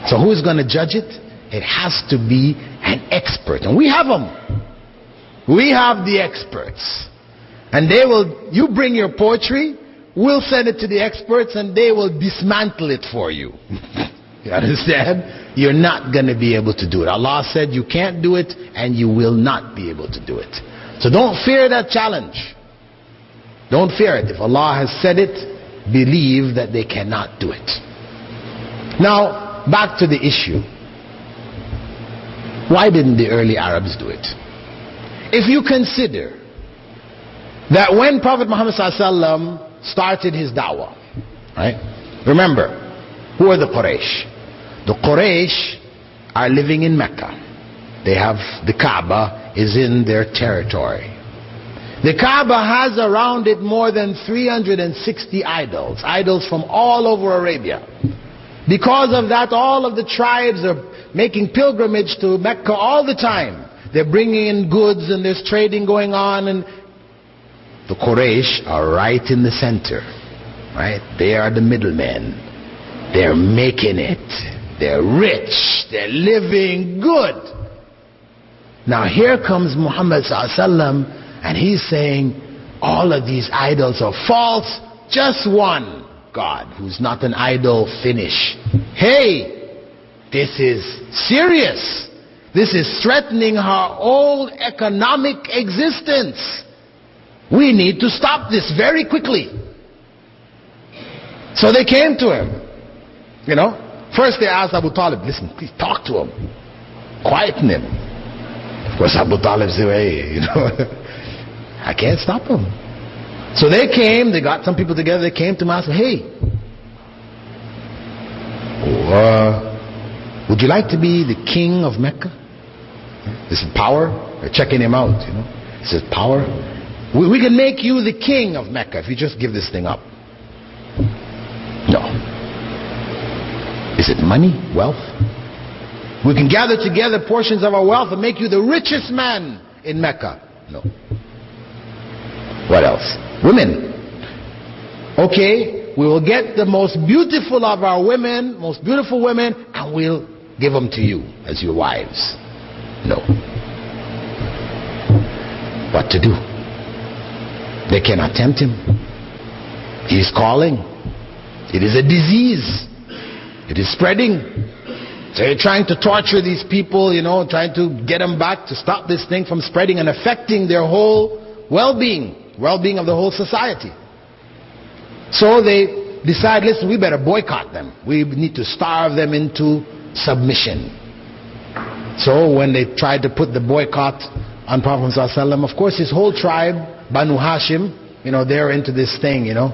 So who's going to judge it? It has to be an expert. And we have them. We have the experts. And they will, you bring your poetry, we'll send it to the experts and they will dismantle it for you. You understand? You're not going to be able to do it. Allah said you can't do it and you will not be able to do it. So don't fear that challenge. Don't fear it. If Allah has said it, believe that they cannot do it. Now, back to the issue. Why didn't the early Arabs do it? If you consider that when Prophet Muhammad ﷺ started his da'wah, right? Remember, who are the Quraysh? The Quraysh are living in Mecca. They have, the Kaaba is in their territory. The Kaaba has around it more than 360 idols. Idols from all over Arabia. Because of that, all of the tribes are making pilgrimage to Mecca all the time. They're bringing in goods and there's trading going on, and the Quraysh are right in the center, right? They are the middlemen. They're making it. They're rich. They're living good. Now here comes Muhammad ﷺ, and he's saying all of these idols are false. Just one God who's not an idol, finish. Hey, this is serious. This is threatening our old economic existence. We need to stop this very quickly. So they came to him. You know, first they asked Abu Talib, listen, please talk to him. Quieten him. Of course Abu Talib said, hey, you know, I can't stop him. So they came, they got some people together, they came to him and said, hey, would you like to be the king of Mecca? This is power. They're checking him out, you know. He says, power? We can make you the king of Mecca if you just give this thing up. No. Is it money? Wealth? We can gather together portions of our wealth and make you the richest man in Mecca. No. What else? Women. Okay, we will get the most beautiful of our women, most beautiful women, and we'll give them to you as your wives. No. What to do? They cannot tempt him. He is calling. It is a disease. It is spreading. So you're trying to torture these people, you know, trying to get them back to stop this thing from spreading and affecting their whole well-being of the whole society. So they decide, listen, we better boycott them. We need to starve them into submission. So when they tried to put the boycott on Prophet ﷺ, of course his whole tribe, Banu Hashim, you know, they're into this thing, you know.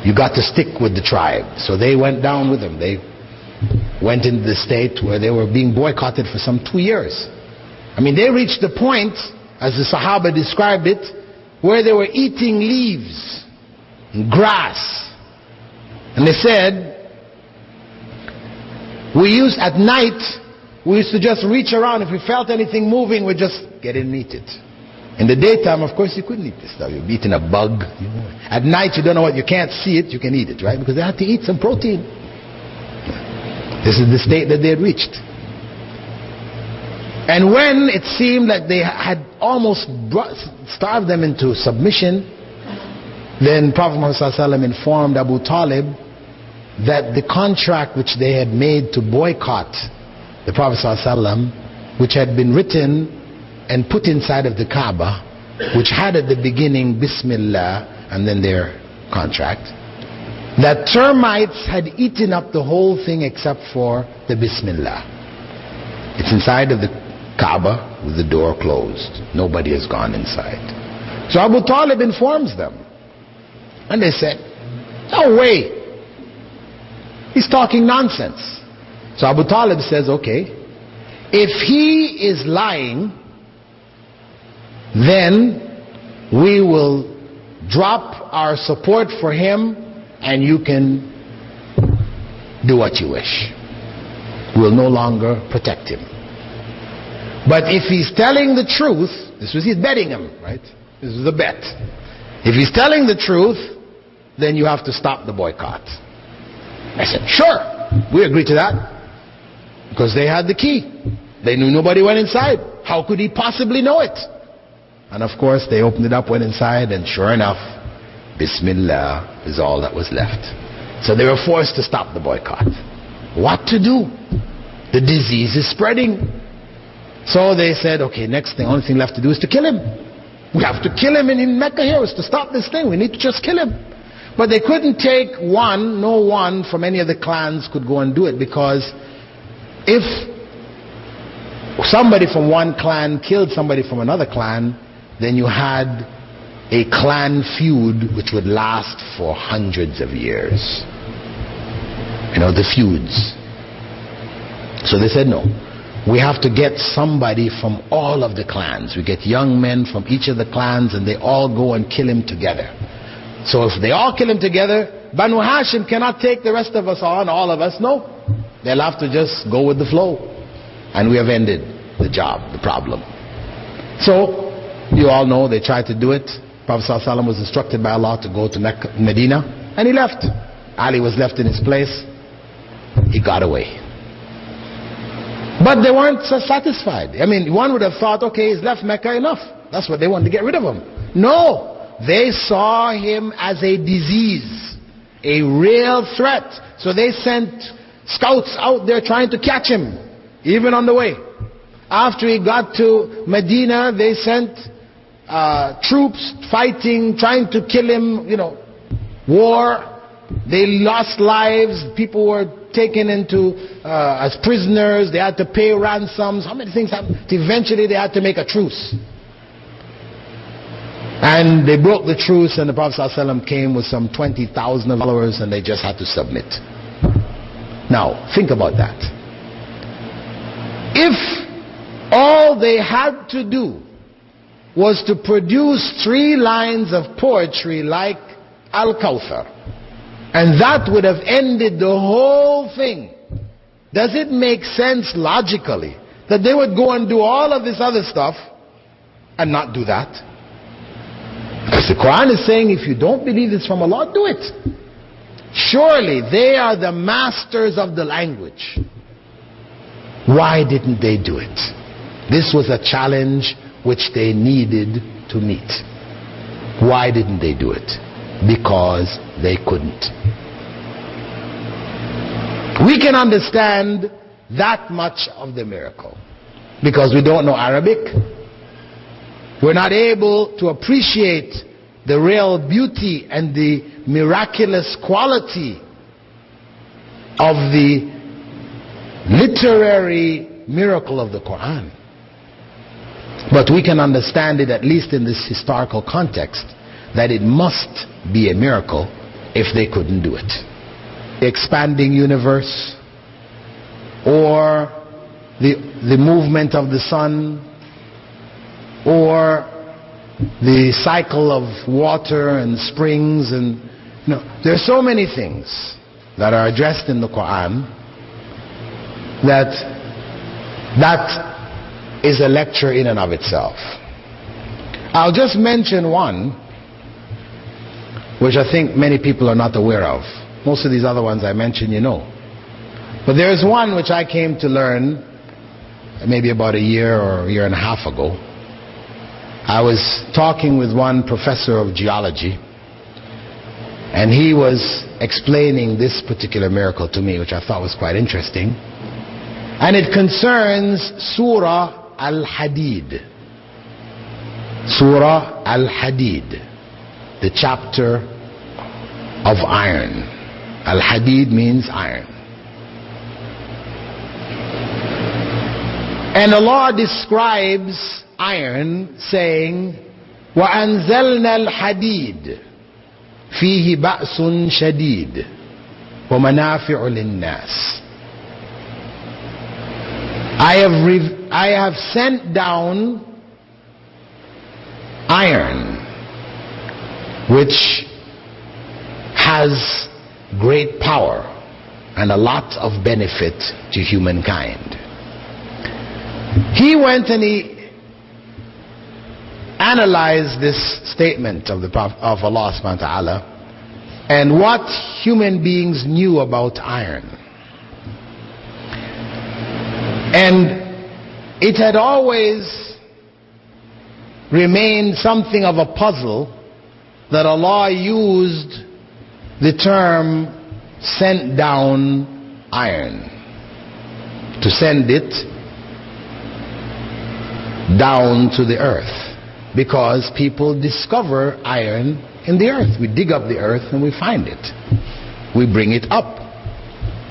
You got to stick with the tribe. So they went down with them. They went into the state where they were being boycotted for some 2 years. I mean, they reached the point, as the Sahaba described it, where they were eating leaves and grass. And they said, at night, we used to just reach around. If we felt anything moving, we'd just get in and eat it. In the daytime, of course, you couldn't eat this stuff. You're eating a bug. You know. At night, you don't know what, you can't see it, you can eat it, right? Because they had to eat some protein. This is the state that they had reached. And when it seemed like they had almost starved them into submission, then Prophet Muhammad ﷺ informed Abu Talib that the contract which they had made to boycott the Prophet ﷺ, which had been written and put inside of the Kaaba, which had at the beginning Bismillah and then their contract, that termites had eaten up the whole thing except for the Bismillah. It's inside of the Kaaba with the door closed. Nobody has gone inside. So Abu Talib informs them, and they said, no way, he's talking nonsense. So Abu Talib says, okay, if he is lying, then we will drop our support for him and you can do what you wish. We'll no longer protect him. But if he's telling the truth, he's betting him, right? This is a bet. If he's telling the truth, then you have to stop the boycott. I said, sure. we agree to that. Because they had the key. They knew nobody went inside. How could he possibly know it? And of course, they opened it up, went inside, and sure enough, Bismillah is all that was left. So they were forced to stop the boycott. What to do? The disease is spreading. So they said, okay, next thing, only thing left to do is to kill him. We have to kill him in Mecca here. It's to stop this thing. We need to just kill him. But they couldn't take one, no one from any of the clans could go and do it, because if somebody from one clan killed somebody from another clan, then you had a clan feud which would last for hundreds of years. You know, the feuds. So they said, no, we have to get somebody from all of the clans. We get young men from each of the clans, and they all go and kill him together. So if they all kill him together, Banu Hashim cannot take the rest of us on, all of us. No, they'll have to just go with the flow. And we have ended the job, the problem. So, you all know they tried to do it. Prophet ﷺ was instructed by Allah to go to Medina, and he left. Ali was left in his place. He got away. But they weren't so satisfied. I mean, one would have thought, okay, he's left Mecca, enough. That's what they wanted to get rid of him. No! They saw him as a disease, a real threat. So they sent scouts out there trying to catch him, even on the way. After he got to Medina, they sent troops fighting, trying to kill him, you know, war. They lost lives. People were taken into as prisoners. They had to pay ransoms. How many things happened? Eventually they had to make a truce. And they broke the truce, and the Prophet ﷺ came with some 20,000 followers, and they just had to submit. Now, think about that. If all they had to do was to produce 3 lines of poetry like Al-Kawthar, and that would have ended the whole thing, does it make sense logically that they would go and do all of this other stuff and not do that? Because the Quran is saying, if you don't believe this from Allah, do it. Surely they are the masters of the language. Why didn't they do it? This was a challenge which they needed to meet. Why didn't they do it? Because they couldn't. We can understand that much of the miracle because we don't know Arabic. We're not able to appreciate the real beauty and the miraculous quality of the literary miracle of the Quran. But we can understand it, at least in this historical context, that it must be a miracle if they couldn't do it. The expanding universe, or the movement of the sun, or the cycle of water and springs, and there are so many things that are addressed in the Quran that is a lecture in and of itself. I'll just mention one which I think many people are not aware of. Most of these other ones I mentioned, you know. But there's one which I came to learn maybe about a year or a year and a half ago. I was talking with one professor of geology, and he was explaining this particular miracle to me, which I thought was quite interesting. And it concerns Surah Al-Hadid. Surah Al-Hadid, the chapter of iron. Al-Hadid means iron. And Allah describes iron saying, وَأَنزَلْنَا الْحَدِيدِ فِيهِ بَأْسٌ شَدِيدٌ وَمَنَافِعُ لِلنَّاسِ. I have sent down iron, which has great power and a lot of benefit to humankind. He went and he analyzed this statement of the Prophet of Allah subhanahu wa ta'ala and what human beings knew about iron. And it had always remained something of a puzzle that Allah used the term sent down iron, to send it down to the earth, because people discover iron in the earth. We dig up the earth and we find it. We bring it up.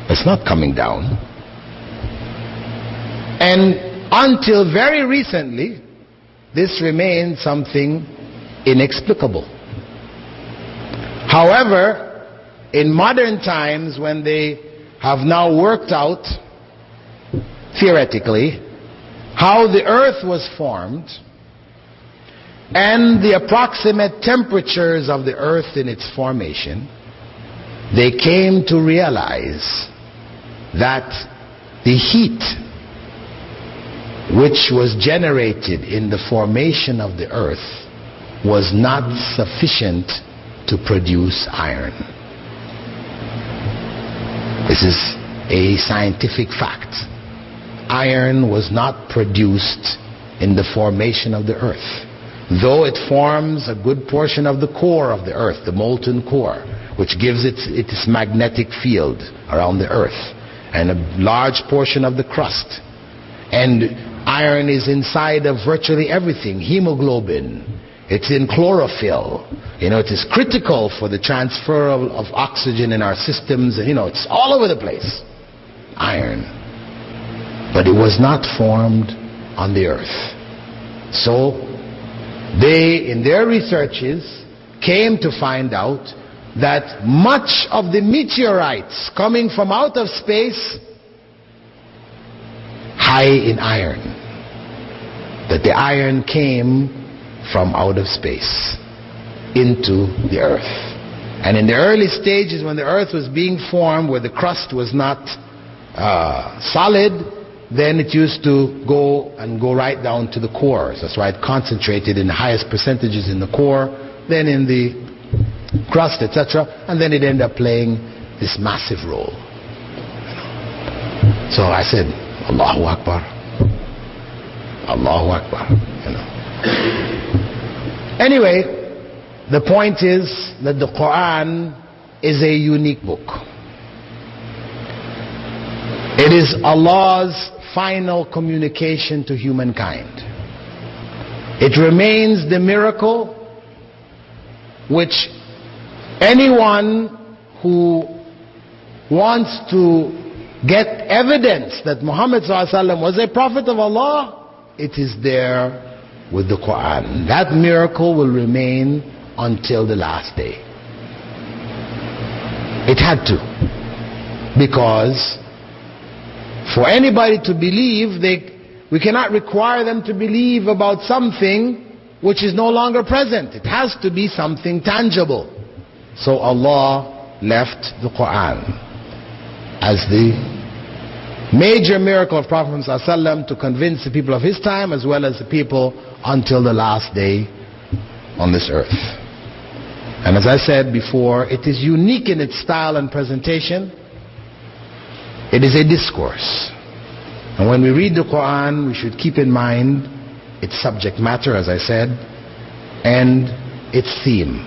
It's not coming down. And until very recently, this remained something inexplicable. However, in modern times, when they have now worked out, theoretically, how the earth was formed and the approximate temperatures of the earth in its formation, they came to realize that the heat which was generated in the formation of the earth was not sufficient to produce iron. This is a scientific fact. Iron was not produced in the formation of the earth, though it forms a good portion of the core of the earth, the molten core, which gives it its magnetic field around the earth, and a large portion of the crust. And iron is inside of virtually everything. Hemoglobin, it's in chlorophyll. It is critical for the transfer of oxygen in our systems. And it's all over the place. Iron. But it was not formed on the earth. So they, in their researches, came to find out that much of the meteorites coming from out of space high in iron, that the iron came from out of space into the earth. And in the early stages, when the earth was being formed, where the crust was not solid, then it used to go right down to the core. That's why it concentrated in the highest percentages in the core, then in the crust, etc., and then it ended up playing this massive role. So I said, Allahu Akbar, Allahu Akbar. Anyway, the point is that the Quran is a unique book. It is Allah's final communication to humankind. It remains the miracle which anyone who wants to get evidence that Muhammad ﷺ was a prophet of Allah, it is there with the Quran. That miracle will remain until the last day. It had to, because for anybody to believe, we cannot require them to believe about something which is no longer present. It has to be something tangible. So Allah left the Quran as the major miracle of Prophet ﷺ to convince the people of his time as well as the people until the last day on this earth. And as I said before, it is unique in its style and presentation. It is a discourse. And when we read the Quran, we should keep in mind its subject matter, as I said, and its theme.